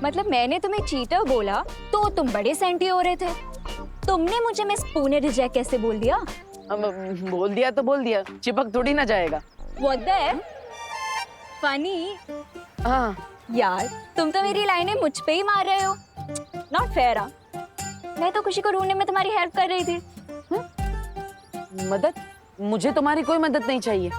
मतलब मैंने तुम्हें चीटर बोला तो तुम बड़े सेंटी हो रहे थे। तुमने मुझे मिस पुणे रिजेक्ट कैसे बोल दिया? बोल दिया तो बोल दिया, चिपक थोड़ी ना जाएगा। What the heck? फनी। हाँ यार तुम तो मेरी लाइनें मुझ पे ही मार रहे हो। Not fair. मैं तो खुशी को ढूंढने में तुम्हारी हेल्प कर रही थी। मदद? मुझे तुम्हारी कोई मदद नहीं चाहिए।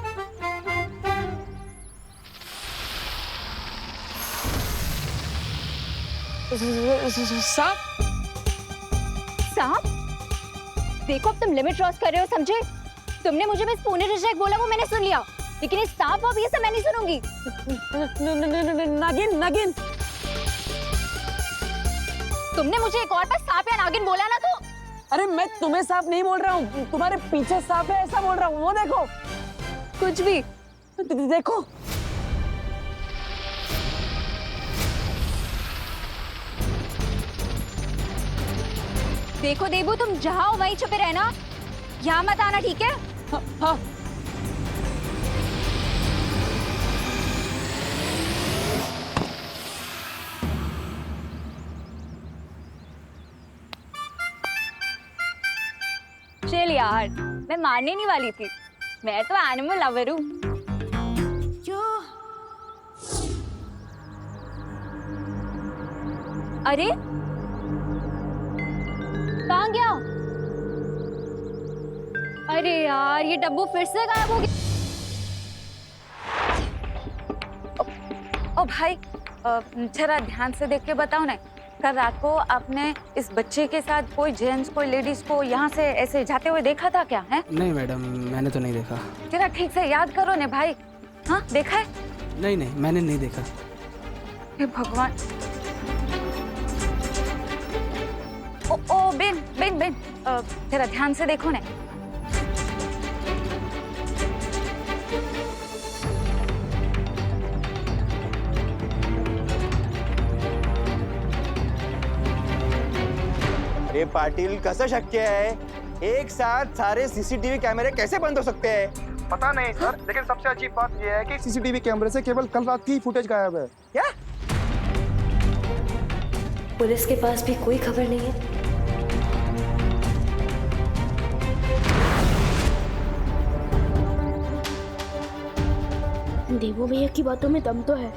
सांप? सांप? देखो अब तुम लिमिट क्रॉस कर रहे हो, समझे? तुमने मुझे मिस पुणे रिजेक्ट बोला, वो मैंने सुन लिया, लेकिन ये सांप वाप ये सब मैं नहीं सुनूंगी। नागिन नागिन। तुमने मुझे एक और बार सांप या नागिन बोला ना तो। अरे मैं तुम्हें सांप नहीं बोल रहा हूँ, तुम्हारे पीछे सांप है ऐसा बोल रहा हूँ। वो देखो। कुछ भी। देखो। देखो देबू, तुम जहाँ हो वहीं छुपे रहना, यहाँ मत आना, ठीक है? हाँ, हाँ। चल यार, मैं मारने नहीं वाली थी, मैं तो एनिमल लवर हूँ। अरे कहाँ गया? अरे यार ये डब्बू फिर से गायब हो गया। ओ भाई, जरा ध्यान से देख के बताओ ना, कल रात को आपने इस बच्चे के साथ कोई जेंट्स कोई लेडीज को यहाँ से ऐसे जाते हुए देखा था क्या है? नहीं मैडम, मैंने तो नहीं देखा। जरा ठीक से याद करो ने भाई। हाँ देखा है? नहीं नहीं, मैंने नहीं देखा। हे भगवान। ओ बेन बेन बेन, जरा ध्यान से देखो ने। अरे पाटिल, कसं शक्य है? एक साथ सारे सीसीटीवी कैमरे कैसे बंद हो सकते हैं? पता नहीं सर, लेकिन सबसे अजीब बात यह है कि सीसीटीवी कैमरे से केवल कल रात की फुटेज गायब है। क्या? पुलिस के पास भी कोई खबर नहीं है। देवो भैया की बातों में दम तो है।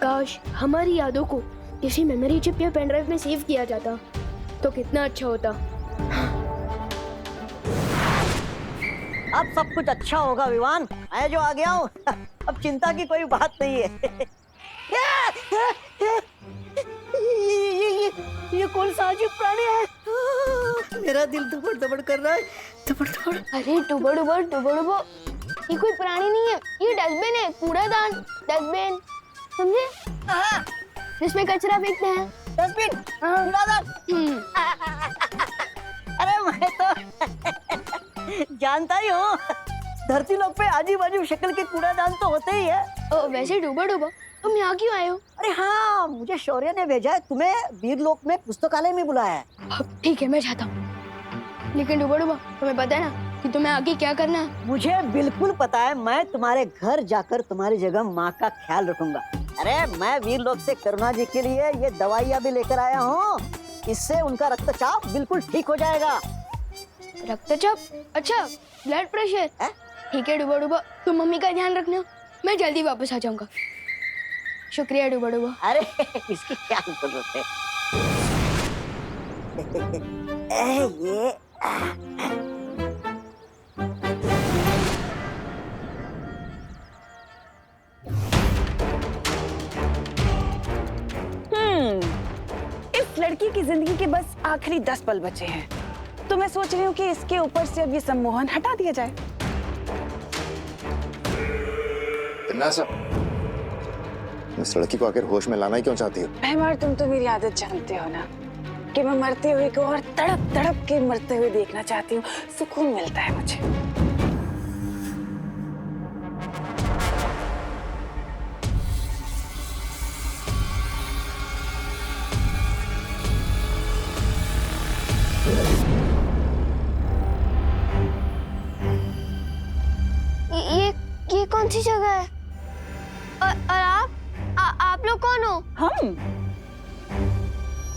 काश हमारी यादों को किसी मेमोरी चिप या पेन ड्राइव में सेव किया जाता तो कितना अच्छा होता। अब सब कुछ अच्छा होगा विवान, मैं जो आ गया हूँ। अब चिंता की कोई बात नहीं है। ये कौन सा अजीब प्राणी है? मेरा दिल धड़बड़ धड़बड़ कर रहा है, धड़बड़ धड़बड़। अरे डुबो डुबो डुबो डुबो, ये कोई प्राणी नहीं है, ये डस्टबिन है, कूड़ादान डस्टबिन, समझे? जिसमें कचरा फेंकते हैं। डस्टबिन, कूड़ादान। अरे मैं तो जानता ही हूँ, धरती लोक पे आजू बाजू शक्ल के कूड़ादान तो होते ही है। वैसे डुबो डुबो, तुम यहाँ क्यों आए हो? अरे हाँ, मुझे शौर्य ने भेजा है, तुम्हें वीरलोक में पुस्तकालय में बुलाया है। ठीक है, मैं जाता हूँ, लेकिन डुबो डुबो तुम्हें पता है ना कि तुम्हें आगे क्या करना है? मुझे बिल्कुल पता है, मैं तुम्हारे घर जाकर तुम्हारी जगह माँ का ख्याल रखूंगा। अरे मैं वीरलोक से करुणा जी के लिए ये दवाइयाँ भी लेकर आया हूँ, इससे उनका रक्तचाप बिल्कुल ठीक हो जाएगा। रक्तचाप? अच्छा, ब्लड प्रेशर। ठीक है डुबो डुबो, तुम मम्मी का ध्यान रखना, मैं जल्दी वापस आ जाऊंगा। शुक्रिया डुबो डुबो। अरे इसकी क्या जरूरत है? ये इस लड़की की जिंदगी के बस आखिरी 10 पल बचे हैं, तो मैं सोच रही हूँ कि इसके ऊपर से अब ये सम्मोहन हटा दिया जाए। इस लड़की को आखिर होश में लाना ही क्यों चाहती हो? भैमार, तुम तो मेरी आदत जानते हो ना कि मैं मरते हुए को और तड़प तड़प के मरते हुए देखना चाहती हूँ, सुकून मिलता है मुझे। ये कौन सी जगह है? और आप लोग कौन हो?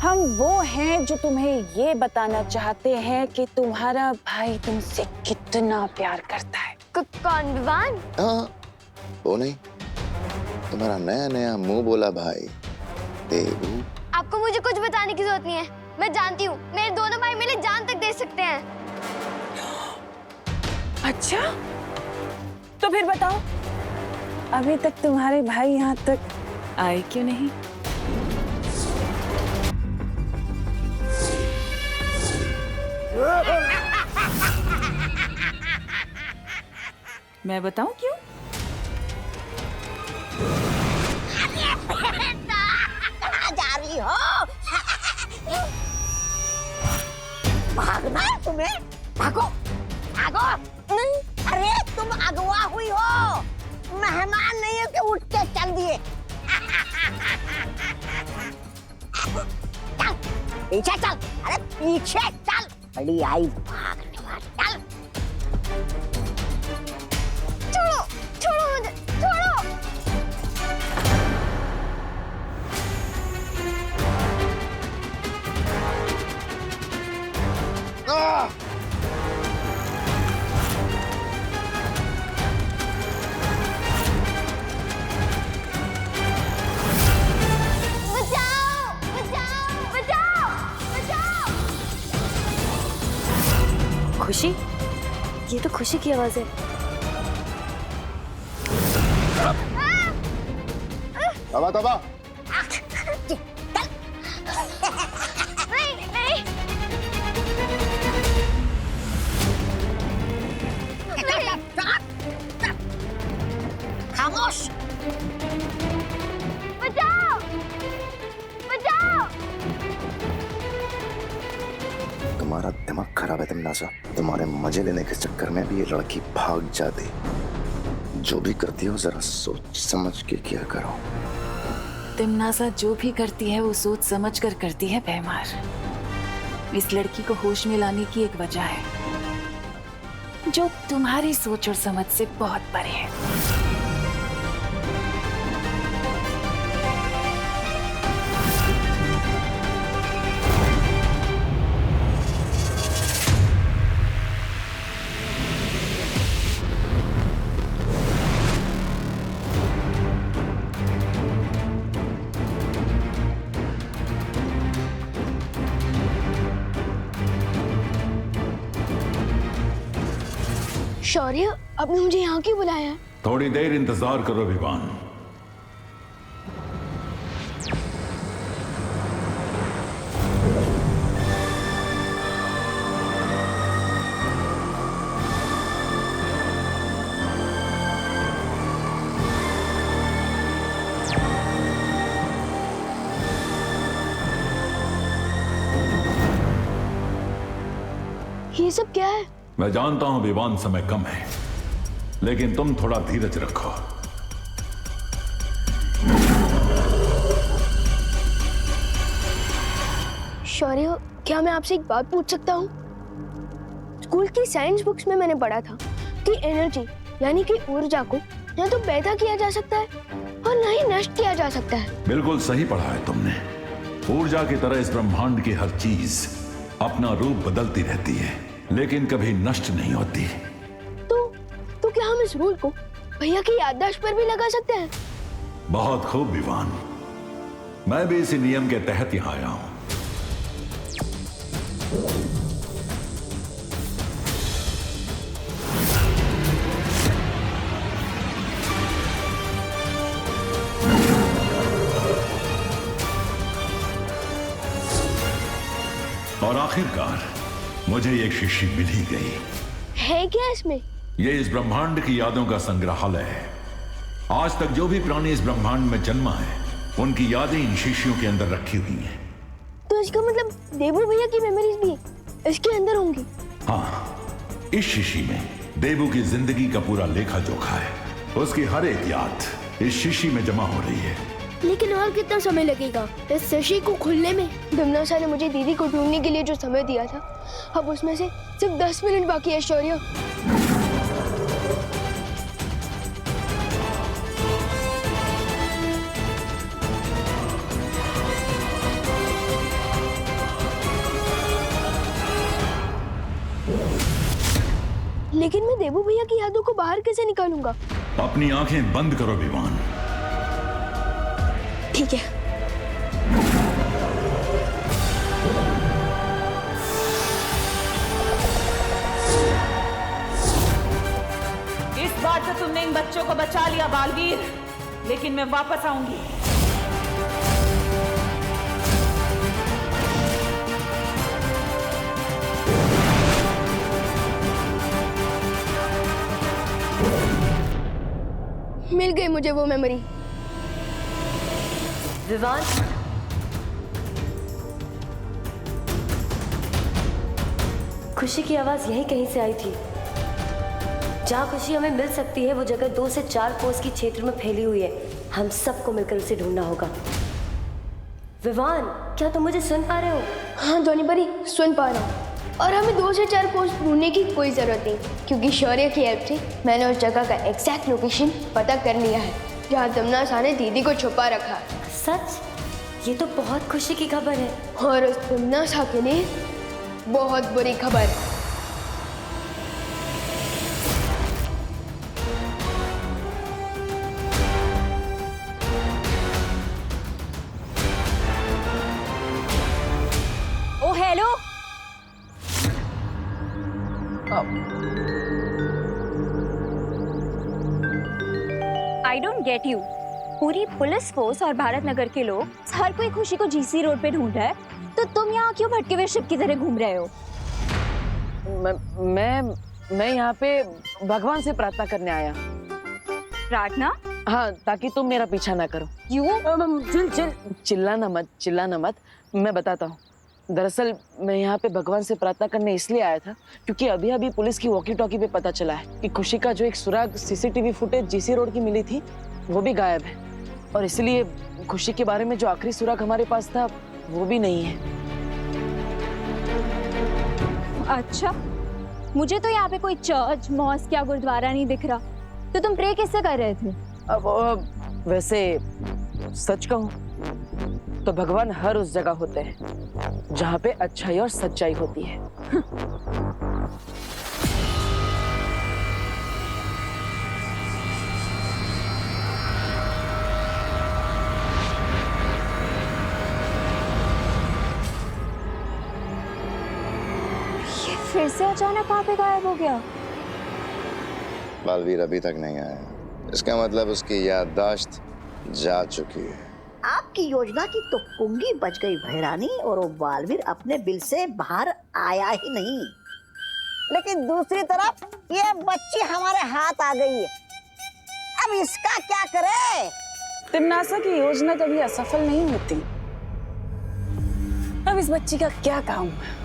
हम वो हैं जो तुम्हें ये बताना चाहते हैं कि तुम्हारा भाई तुमसे कितना प्यार करता है। कौन विवान? हाँ, वो नहीं, तुम्हारा नया नया मुंह बोला भाई देवू। आपको मुझे कुछ बताने की जरूरत नहीं है, मैं जानती हूँ मेरे दोनों भाई मेरे जान तक दे सकते हैं। अच्छा, तो फिर बताओ, अभी तक तुम्हारे भाई यहाँ तक आए क्यों नहीं? मैं बताऊं क्यों? कहाँ जा रही हो? भागना है तुम्हें? भागो, भागो! नहीं, अरे तुम अगवा हुई हो, मेहमान नहीं हो कि उठ के चल दिए। चल, पीछे चल, अरे पीछे चल, बड़ी आई भागने वाली, चल। छोड़ो, छोड़ो मुझे, छोड़ो। बचाओ, बचाओ, बचाओ, बचाओ। खुशी, ये तो खुशी की आवाज है। तबा तबा नहीं, नहीं। खामोश। बचाओ, बचाओ। तुम्हारा दिमाग खराब है तमन्नासा। तुम्हारे मजे लेने के चक्कर में भी ये लड़की भाग जाती। जो भी करती हो जरा सोच समझ के किया करो। तिमनासा जो भी करती है वो सोच समझ कर करती है भैमार। इस लड़की को होश में लाने की एक वजह है जो तुम्हारी सोच और समझ से बहुत परे है। शौर्य, आपने मुझे यहाँ क्यों बुलाया है? थोड़ी देर इंतजार करो विवान। ये सब क्या है? मैं जानता हूं विवान समय कम है, लेकिन तुम थोड़ा धीरज रखो। शौर्य, क्या मैं आपसे एक बात पूछ सकता हूँ? स्कूल की साइंस बुक्स में मैंने पढ़ा था कि एनर्जी यानी कि ऊर्जा को न तो पैदा किया जा सकता है और न ही नष्ट किया जा सकता है। बिल्कुल सही पढ़ा है तुमने। ऊर्जा की तरह इस ब्रह्मांड की हर चीज अपना रूप बदलती रहती है, लेकिन कभी नष्ट नहीं होती। तो क्या हम इस रूल को भैया की याददाश्त पर भी लगा सकते हैं? बहुत खूब विवान, मैं भी इसी नियम के तहत यहाँ आया हूं। और आखिरकार मुझे एक शीशी मिल ही गई। है क्या इसमें? ये इस ब्रह्मांड की यादों का संग्रहालय है। आज तक जो भी प्राणी इस ब्रह्मांड में जन्मा है, उनकी यादें इन शीशियों के अंदर रखी हुई हैं। तो इसका मतलब देवू भैया की मेमोरीज भी इसके अंदर होंगी? हाँ, इस शीशी में देवू की जिंदगी का पूरा लेखा जोखा है। उसकी हर एक याद इस शीशी में जमा हो रही है। लेकिन और कितना समय लगेगा इस शीशी को खुलने में? धमनासा ने मुझे दीदी को ढूंढने के लिए जो समय दिया था, अब उसमें से सिर्फ 10 मिनट बाकी है। शौर्य, लेकिन मैं देबू भैया की यादों को बाहर कैसे निकालूंगा? अपनी आंखें बंद करो विवान। ठीक है। इस बार तो तुमने इन बच्चों को बचा लिया बालवीर, लेकिन मैं वापस आऊंगी। मिल गई मुझे वो मेमोरी। विवान, खुशी की आवाज यहीं कहीं से आई थी। जहाँ खुशी हमें मिल सकती है वो जगह 2 से 4 कोस की क्षेत्र में फैली हुई है। हम सबको मिलकर उसे ढूंढना होगा। विवान, क्या तुम मुझे सुन पा रहे हो? हाँ ध्वनि परी, सुन पा रहा हूँ। और हमें 2 से 4 कोस ढूंढने की कोई जरूरत नहीं, क्योंकि शौर्य की हेल्प से मैंने उस जगह का एग्जैक्ट लोकेशन पता कर लिया है जहाँ तमन्ना ने दीदी को छुपा रखा। सच? ये तो बहुत खुशी की खबर है। और उस तमन्ना के लिए बहुत बुरी खबर। Oh hello, I don't get you. पूरी पुलिस फोर्स और भारत नगर के लोग, हर कोई खुशी को जीसी रोड पे ढूंढ रहा है, तो तुम यहाँ क्यों भटके हुए शिप की तरह घूम रहे हो? मैं यहाँ पे भगवान से प्रार्थना करने आया। प्रार्थना? हाँ, ताकि तुम मेरा पीछा ना करो। क्यों? चिल्लाना मत। मैं बताता हूँ। दरअसल मैं यहाँ पे भगवान से प्रार्थना करने इसलिए आया था क्योंकि अभी पुलिस की वॉकी टॉकी पे पता चला है कि खुशी का जो एक सुराग सीसीटीवी फुटेज जीसी रोड की मिली थी वो भी गायब है, और इसलिए खुशी के बारे में जो आखिरी सुराग हमारे पास था वो भी नहीं है। अच्छा, मुझे तो यहाँ पे कोई चर्च, मॉस्क या गुरुद्वारा नहीं दिख रहा, तो तुम प्रे किससे कर रहे थे? अब वैसे सच कहूँ तो भगवान हर उस जगह होते हैं जहाँ पे अच्छाई और सच्चाई होती है। ये फिर से अचानक कहाँ पे गायब हो गया? बालवीर अभी तक नहीं आया, इसका मतलब उसकी याददाश्त जा चुकी है। आपकी योजना की तो पुंगी बच गई भैरानी, और वो बालवीर अपने बिल से बाहर आया ही नहीं। लेकिन दूसरी तरफ ये बच्ची हमारे हाथ आ गई है, अब इसका क्या करे? तिमनासा की योजना कभी असफल नहीं होती। अब इस बच्ची का क्या काम है?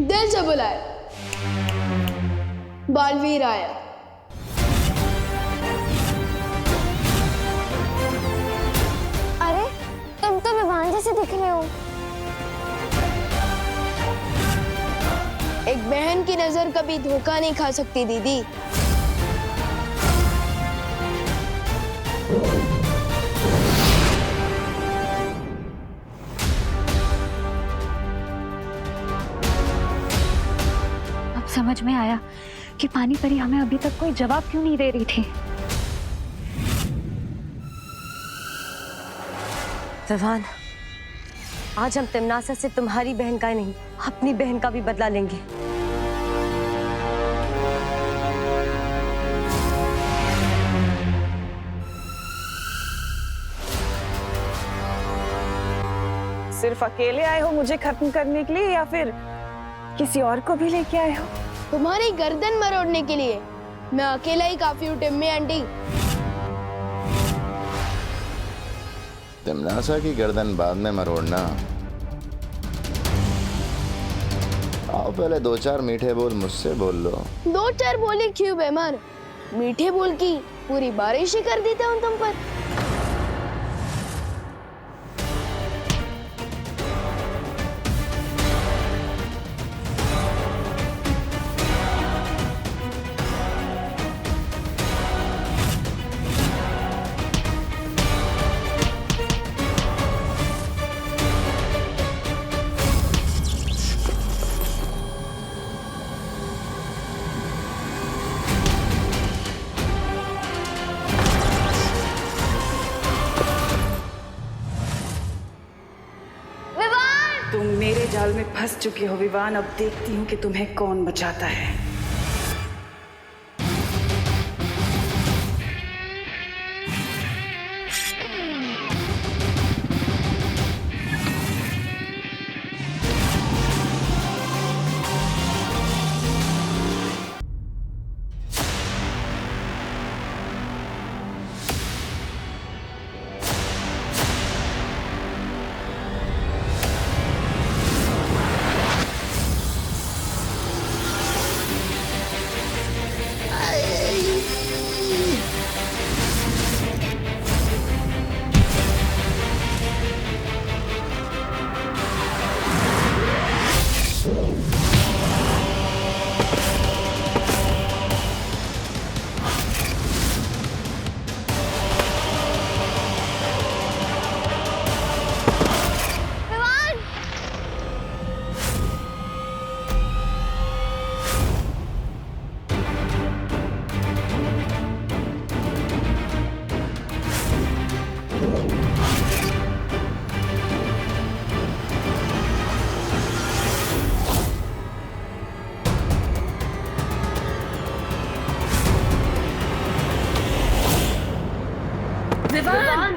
दिल से बुलाए, बालवीर आया। अरे, तुम तो विवान जैसे दिख रहे हो। एक बहन की नजर कभी धोखा नहीं खा सकती दीदी। समझ में आया कि पानी परी हमें अभी तक कोई जवाब क्यों नहीं दे रही थी। विवान, आज हम तिमनासा से तुम्हारी बहन का नहीं, अपनी बहन का भी बदला लेंगे। सिर्फ अकेले आए हो मुझे खत्म करने के लिए, या फिर किसी और को भी लेके आए हो? तुम्हारी गर्दन मरोड़ने के लिए। मैं अकेला ही काफी हूँ टिम्मी आंटी। तिमनासा की गर्दन बाद में मरोड़ना आओ पहले 2-4 मीठे बोल मुझसे बोल लो। 2-4 बोली क्यों बेमार, मीठे बोल की पूरी बारिश ही कर देता हूँ तुम पर। तुम मेरे जाल में फंस चुके हो विवान। अब देखती हूँ कि तुम्हें कौन बचाता है। विवान!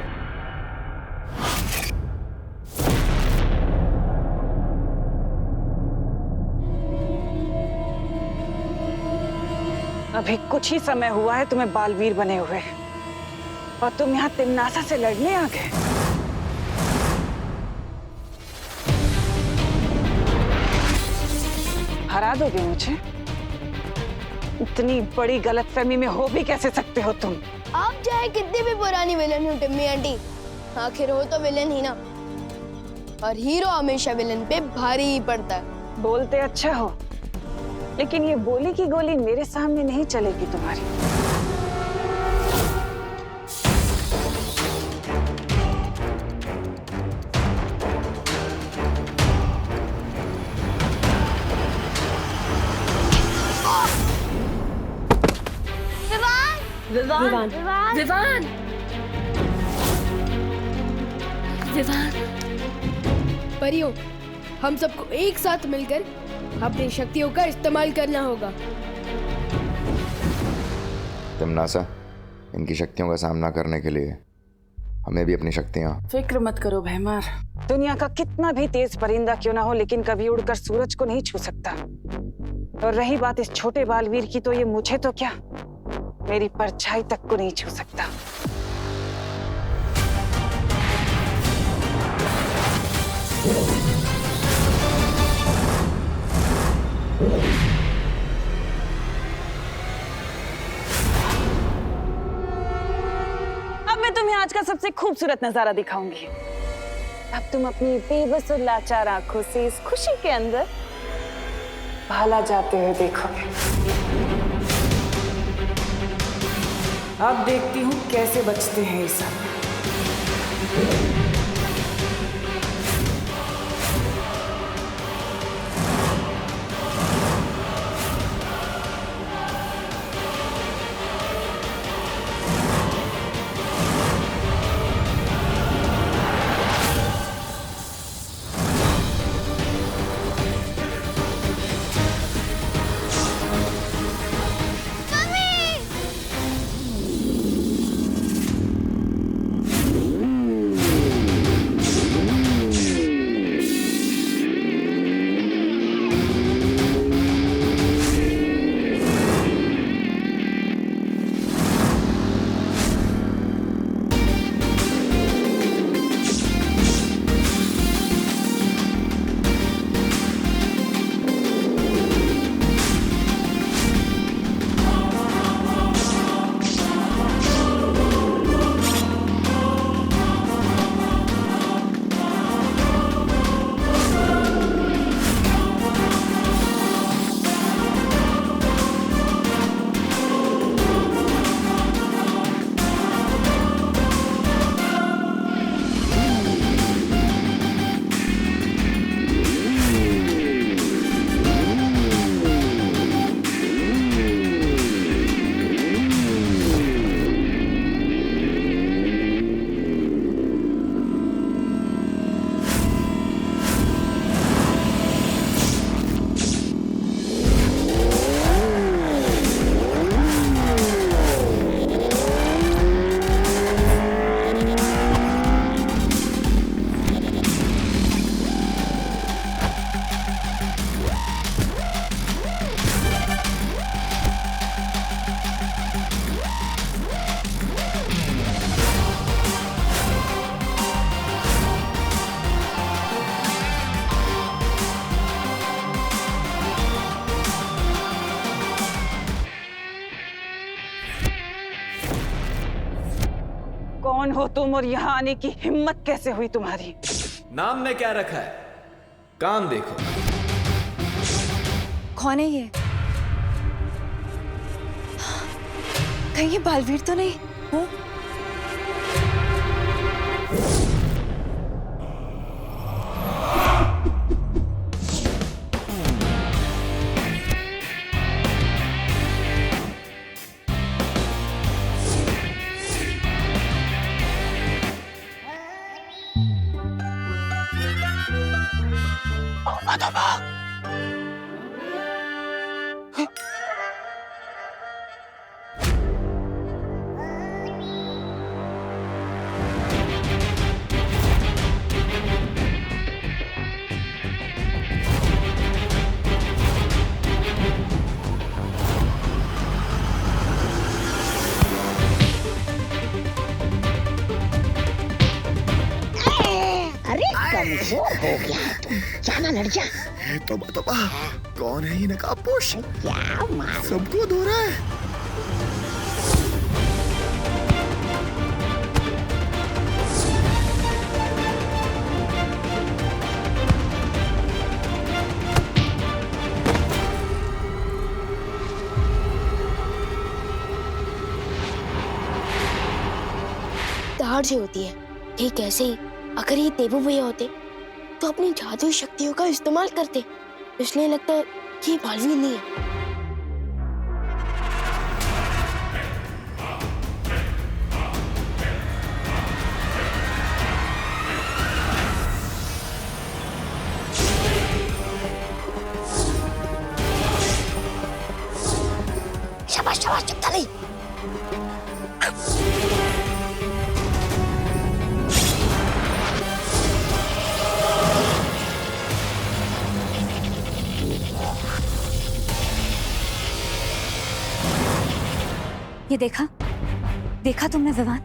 अभी कुछ ही समय हुआ है तुम्हें बालवीर बने हुए और तुम यहाँ तिमनासा से लड़ने आ गए। हरा दोगे मुझे? इतनी बड़ी गलतफहमी में हो भी कैसे सकते हो तुम? आप चाहे कितनी भी पुरानी विलन हो टिम्मी आंटी, आखिर हो तो विलन ही ना, और हीरो हमेशा विलन पे भारी ही पड़ता है। बोलते अच्छा हो, लेकिन ये गोली की गोली मेरे सामने नहीं चलेगी तुम्हारी। विवान! विवान! विवान! परियों, हम सबको एक साथ मिलकर अपनी शक्तियों का इस्तेमाल करना होगा। तिमनासा, इनकी शक्तियों का सामना करने के लिए हमें भी अपनी शक्तियाँ। फिक्र मत करो भैमार। दुनिया का कितना भी तेज परिंदा क्यों ना हो, लेकिन कभी उड़कर सूरज को नहीं छू सकता। और रही बात इस छोटे बालवीर की, तो ये मुझे तो क्या, मेरी परछाई तक को नहीं छू सकता। अब मैं तुम्हें आज का सबसे खूबसूरत नजारा दिखाऊंगी। अब तुम अपनी बेबस और लाचार आंखों से इस खुशी के अंदर भाला जाते हुए देखोगे। अब देखती हूँ कैसे बचते हैं ये सब। कौन हो तुम और यहाँ आने की हिम्मत कैसे हुई तुम्हारी? नाम में क्या रखा है? काम देखो। कौन है ये? कहीं ये बालवीर तो नहीं? हाँ? अरे कमजोर हो गया तुम, जाना लड़ जा। तोबा तोबा, कौन है ये नकाबपोश? क्या मार सबको धो रहा है। तार से होती है, ठीक ऐसे ही अगर ये देवू भैया होते तो अपनी जादुई शक्तियों का इस्तेमाल करते, इसलिए लगता है कि ये बालवीर नहीं है। शाबाश शाबाश, चुप नहीं। ये देखा देखा तुमने विवान,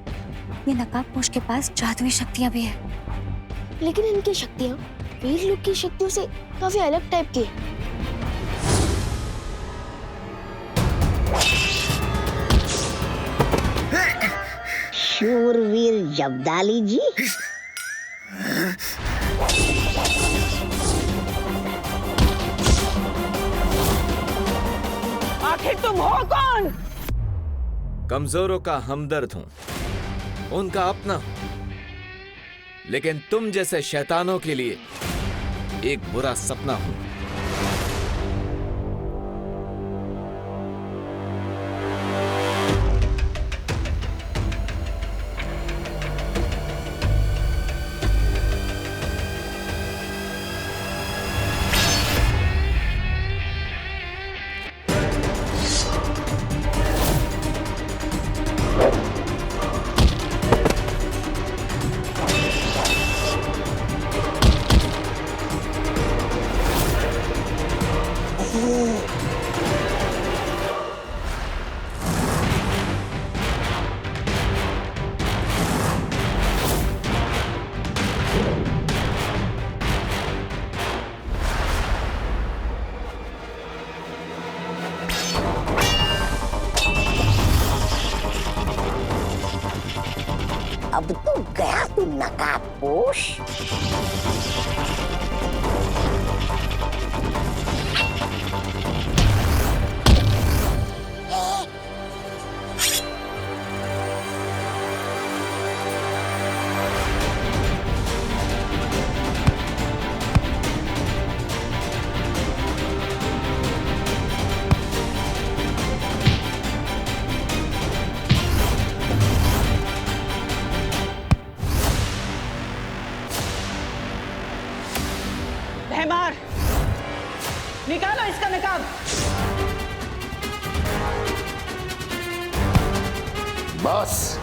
ये नकाबपोश के पास जादुई शक्तियां भी है। लेकिन इनकी शक्तियाँ वीर लोग की शक्तियों से काफी अलग टाइप की है। शूरवीर जब्दाली जी, आखिर तुम हो कौन? कमजोरों का हमदर्द हूं, उनका अपना हूं, लेकिन तुम जैसे शैतानों के लिए एक बुरा सपना हूं। अब तो गया तू नकाबपोश। भैमार, निकालो इसका नकाब। बस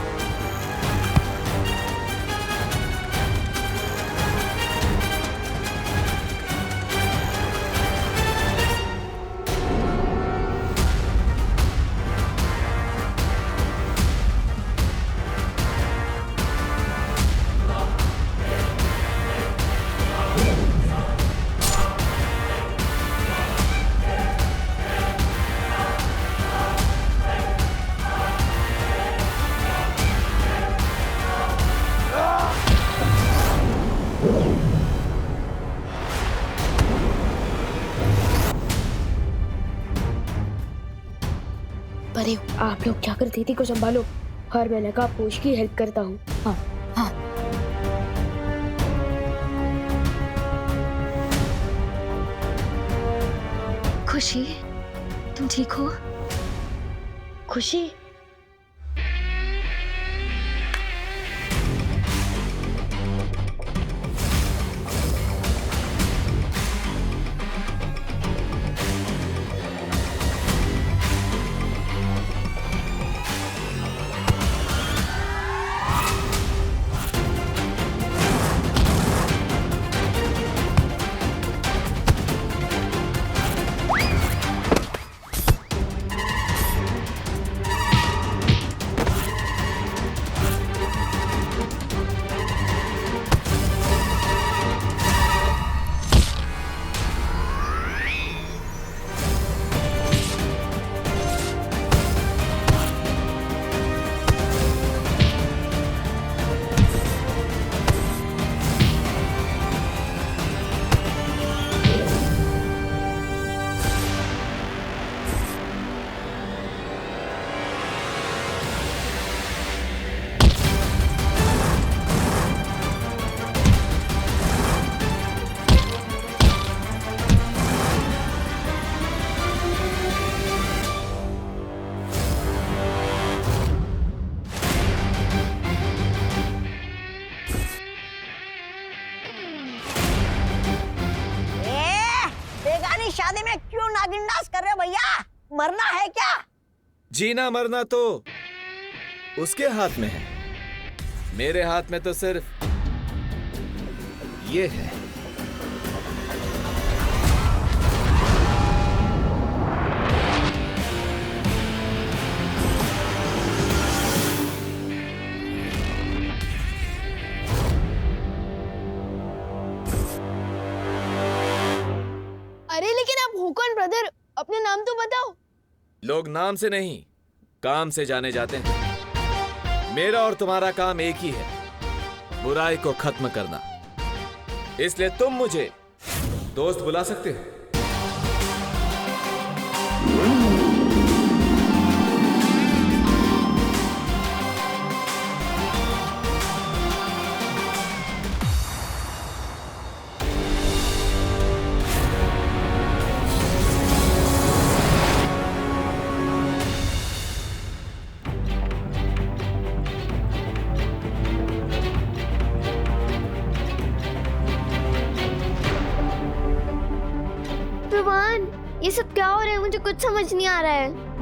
परे हो। आप लोग जाकर दीदी को संभालो और मैं नकाब पोश की हेल्प करता हूँ। हाँ हाँ। खुशी, तुम ठीक हो? खुशी, शादी में क्यों नागिन डांस कर रहे हो भैया? मरना है क्या? जीना मरना तो उसके हाथ में है, मेरे हाथ में तो सिर्फ ये है। अरे लेकिन आप हो कौन ब्रदर? अपने नाम तो बताओ। लोग नाम से नहीं, काम से जाने जाते हैं। मेरा और तुम्हारा काम एक ही है, बुराई को खत्म करना। इसलिए तुम मुझे दोस्त बुला सकते हो। ये सब क्या हो रहा है? मुझे कुछ समझ नहीं आ रहा है।